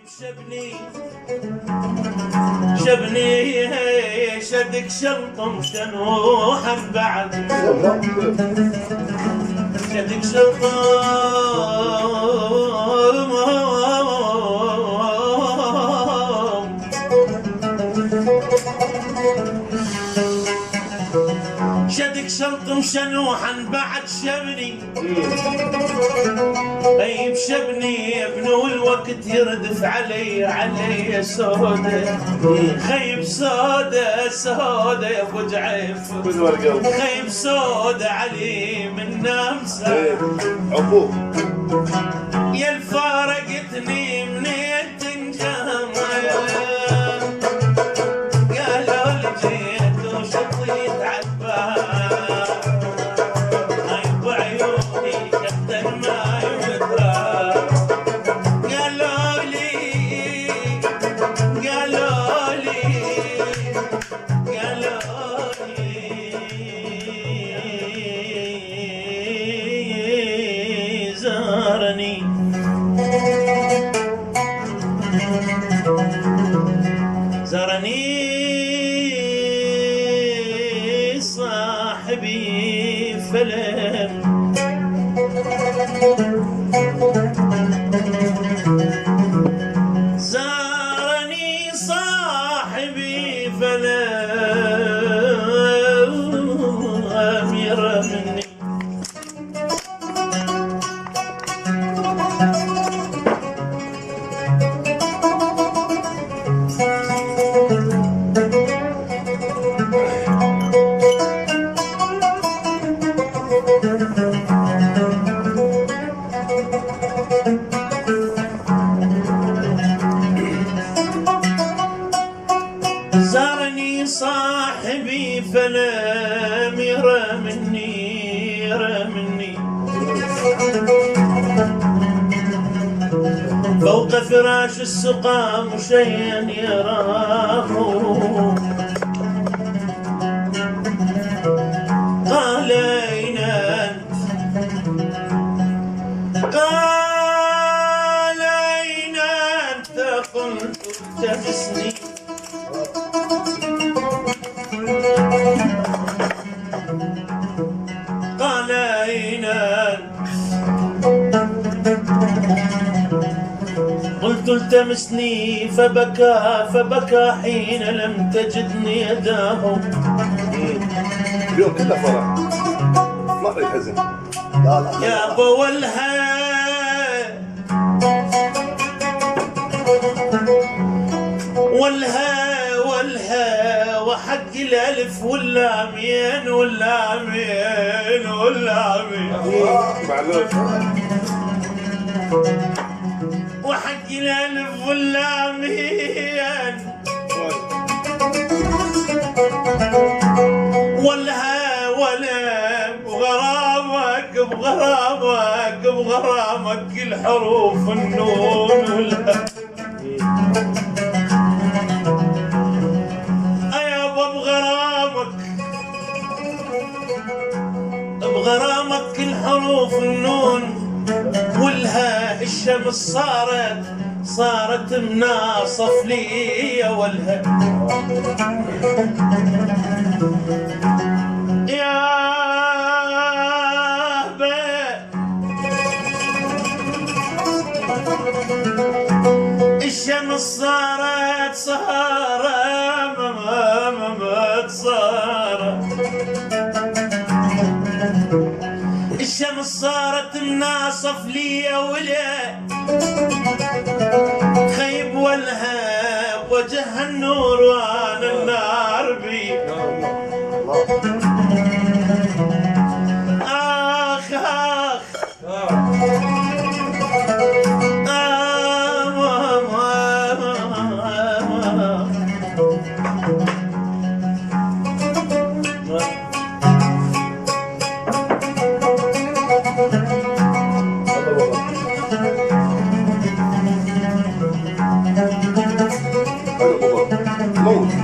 شبني شدك شلطم شنوحا بعد شدك شلطم شنوحا بعد شبني غيب شبني ابنه الوقت يردف علي سودة خيب سودة يا ابو جعيف خيب سودة علي من نامسة يا الفارقتني منين تنجم قالوا لجيت وشطيت عالباب هاي بعيوني كتر ما يدرى قالوا لي زارني صاحبي فلم زارني صاحبي فلم يرمني زارني صاحبي فلم يرمني فوق فراش السقام شيئا يراه قال أين أنت قلت التمسني قال أين أنت قلت التمسني فبكى حين لم تجدني يداه اليوم كله فرح ما في حزن يا ابو والها وحق الالف واللامين وحق الالف واللامين ولا بغرامك الحروف النون والها بغرامك الحروف النون والها الشمس صارت مناصف لي والها يا الشمس صارت الشمس صارت مناصف لي ولا خيب والها وجه النور وانا النار بي آخ موت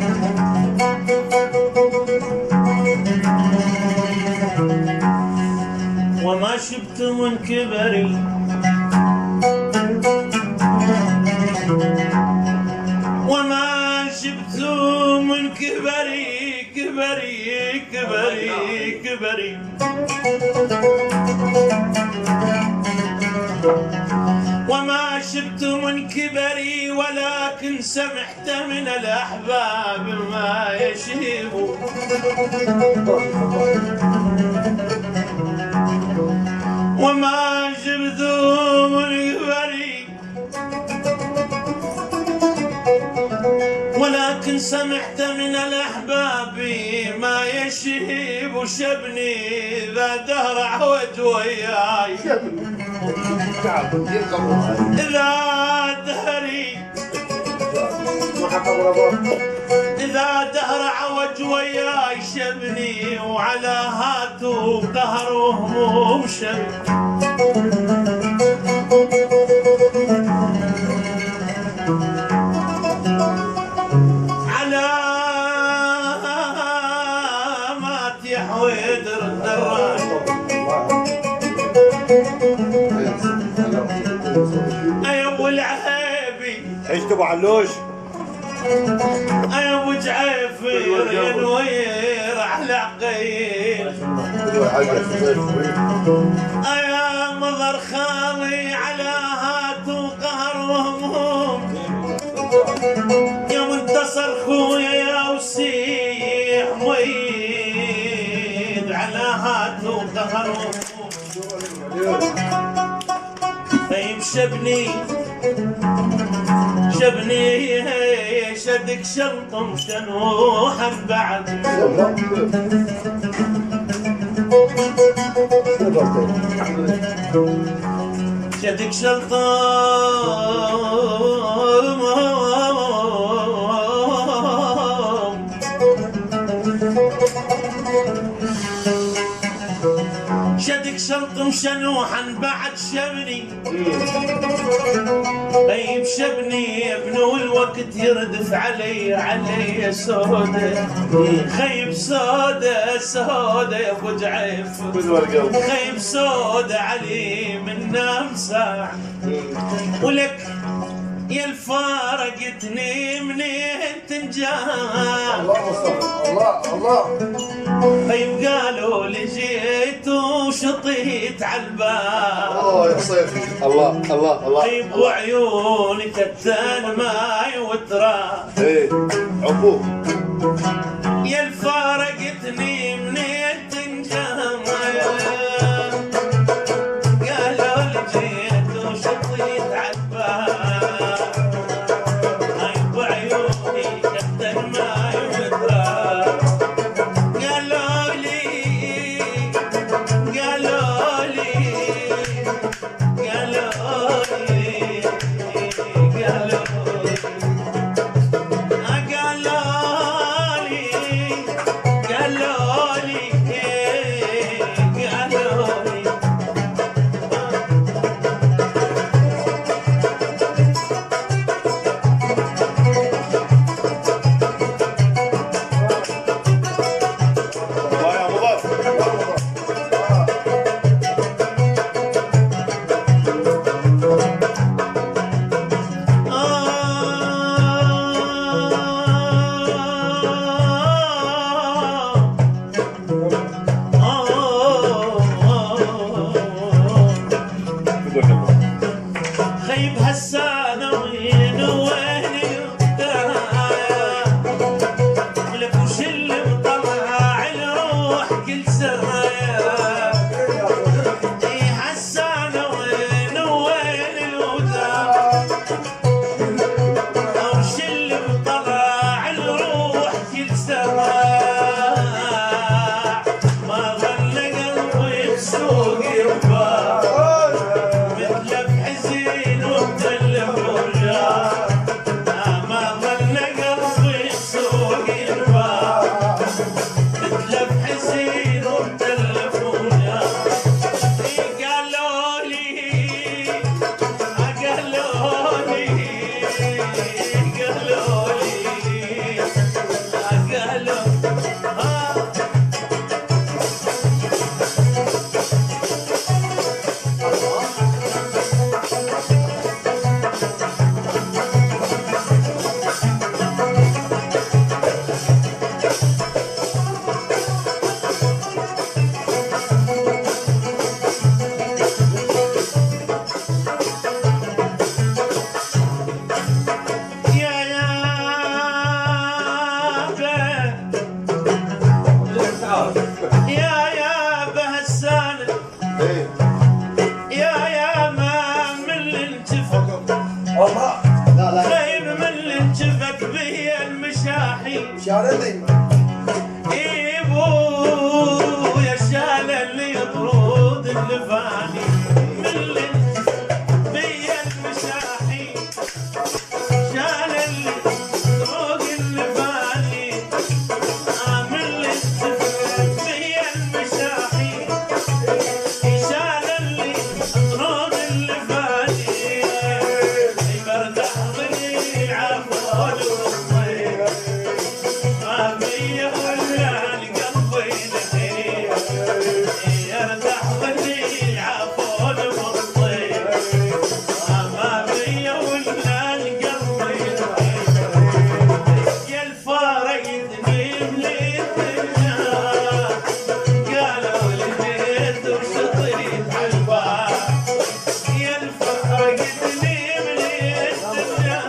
وما جبت من كبري كبري كبري كبري وما شبت من كبري ولكن سمحت من الأحباب ما يشيب وما جبت من كبري ولكن سمحت من الأحباب ما يشيب شبني ذا دهر عود وياي إذا دهري إذا دهر عوج وياي شبني وعلى هاتو قهر وهموم شبني على مات يا حويدر الدراج أيوة العهيبي عشت ابو علوش أيوة جعيفر ينوير على عقيل أيا مضر خالي على هات وقهر وهموم يا منتصر خويا يا وسيح مويد على هات وقهر وهموم طيب شبني شبني شدك شلطم شنوحا بعد شدك شلطم شدك شلطم شنوحا بعد شبني طيب شبني ابنه الوقت يردف علي سودة خيب سودة سودة يا ابو جعيف خيب سودة علي من نام ساعة ولك يا الفارقتني منين تنجاه الله طيب قالوا لي جيت وشطيت على الباب يا صيفي الله طيب وعيونك التلماي وترى ايه عقوق يا الفارقتني منين تنجاه قالوا لي جيت وشطيت على الباب طيب وعيونك التلماي وترى قالوا الله لا لا خايب من اللي انجفت به المشاحي شارني ايبو يا شال اللي يطرد اللي فاني من اللي انجفت به المشاحي شال اللي يطرد اللي فاني من اللي انجفت به المشاحي شال اللي يطرد اللي فاني برد حضني عفوا الطيب ما بي ولا القلب ينحي يرتاح ظلي عفوا الطيب ما بي ولا القلب ينحي يا الفارقتني من الدنيا قالوا لقيت وشطيت عالباب يا الفارقتني من الدنيا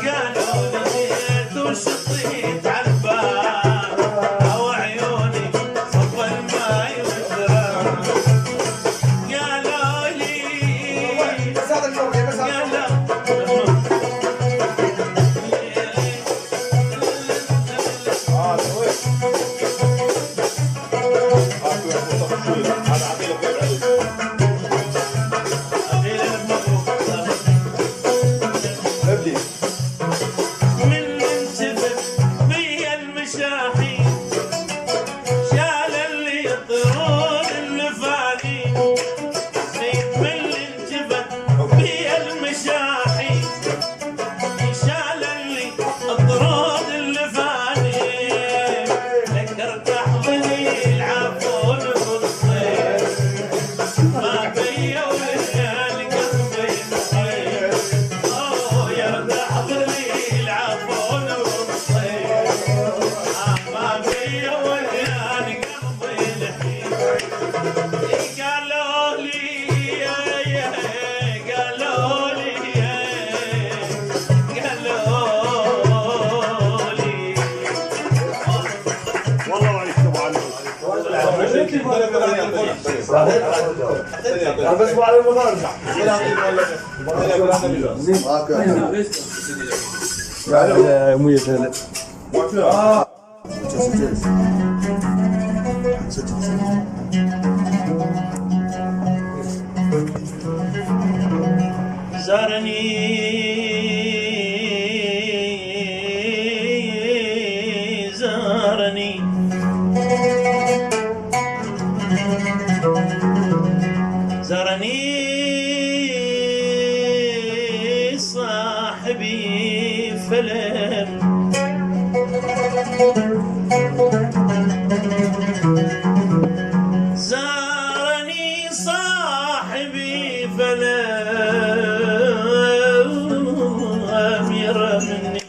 قالوا لقيت وشطيت عالباب او عيوني صب الماي والدرام قالوا لي بس هذا الشغل بس هذا هذا عقيل ابو ابدي من انتفت بي المشاحي شال اللي يطرون اللي فاني من اللي انتفت بي المشاحي شال اللي يطرون اللي فاني لك ارتاح ظلي العفو الصيف ما بي ولا القلب ينحي اوه يرتاح ظلي العفو والصيف ما بي ولا القلب ينحي قالوا لي قالوا لي قالوا لي والله ما يكتبوا عنه بس مو على المضاربة مو يسهل زارني صاحبي فلم زارني صاحبي فلم يرمني